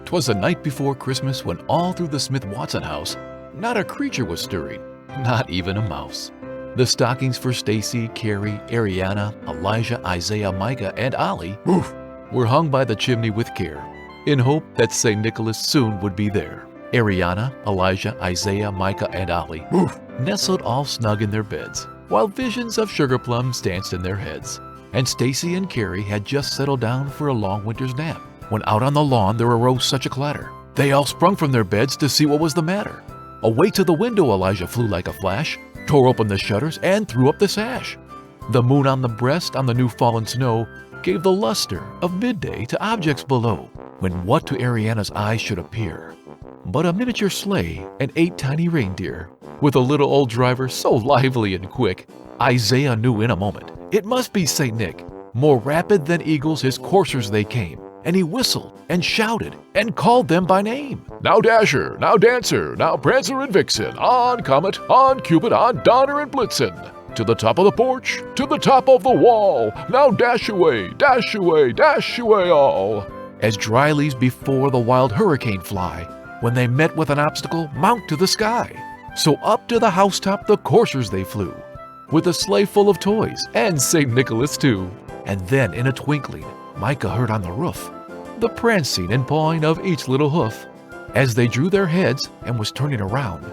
'Twas the night before Christmas when all through the Smith-Watson house, not a creature was stirring, not even a mouse. The stockings for Stacy, Carrie, Ariana, Elijah, Isaiah, Micah, and Ollie were hung by the chimney with care, in hope that St. Nicholas soon would be there. Ariana, Elijah, Isaiah, Micah, and Ollie nestled all snug in their beds, while visions of sugar plums danced in their heads. And Stacy and Carrie had just settled down for a long winter's nap, when out on the lawn there arose such a clatter. They all sprung from their beds to see what was the matter. Away to the window Elijah flew like a flash, tore open the shutters, and threw up the sash. The moon on the breast on the new fallen snow gave the luster of midday to objects below, when what to Ariana's eyes should appear but a miniature sleigh and 8 tiny reindeer, with a little old driver so lively and quick, Isaiah knew in a moment it must be St. Nick. More rapid than eagles his coursers they came, and he whistled and shouted and called them by name. Now Dasher, now Dancer, now Prancer and Vixen, on Comet, on Cupid, on Donner and Blitzen. To the top of the porch, to the top of the wall, now dash away, dash away, dash away all. As dry leaves before the wild hurricane fly, when they met with an obstacle, mount to the sky. So up to the housetop the coursers they flew, with a sleigh full of toys, and St. Nicholas too. And then in a twinkling, Micah heard on the roof the prancing and pawing of each little hoof, as they drew their heads and was turning around.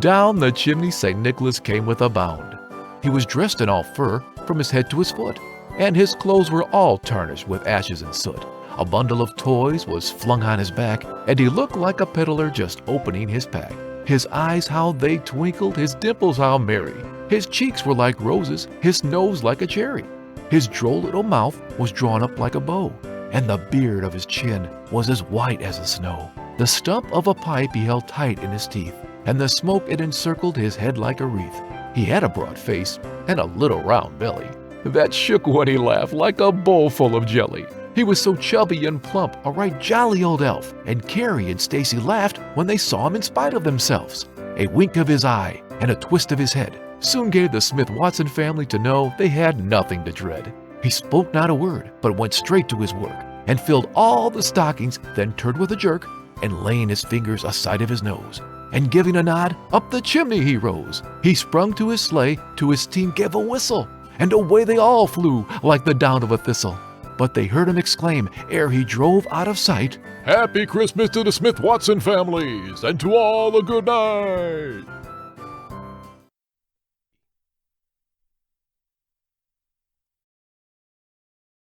Down the chimney St. Nicholas came with a bound. He was dressed in all fur from his head to his foot, and his clothes were all tarnished with ashes and soot. A bundle of toys was flung on his back, and he looked like a peddler just opening his pack. His eyes how they twinkled, his dimples how merry. His cheeks were like roses, his nose like a cherry. His droll little mouth was drawn up like a bow, and the beard of his chin was as white as the snow. The stump of a pipe he held tight in his teeth, and the smoke it encircled his head like a wreath. He had a broad face and a little round belly that shook when he laughed like a bowl full of jelly. He was so chubby and plump, a right jolly old elf, and Carrie and Stacy laughed when they saw him in spite of themselves. A wink of his eye and a twist of his head soon gave the Smith-Watson family to know they had nothing to dread. He spoke not a word, but went straight to his work, and filled all the stockings, then turned with a jerk, and laying his fingers aside of his nose, and giving a nod, up the chimney he rose. He sprung to his sleigh, to his team gave a whistle, and away they all flew like the down of a thistle. But they heard him exclaim, ere he drove out of sight, Happy Christmas to the Smith-Watson families, and to all a good night.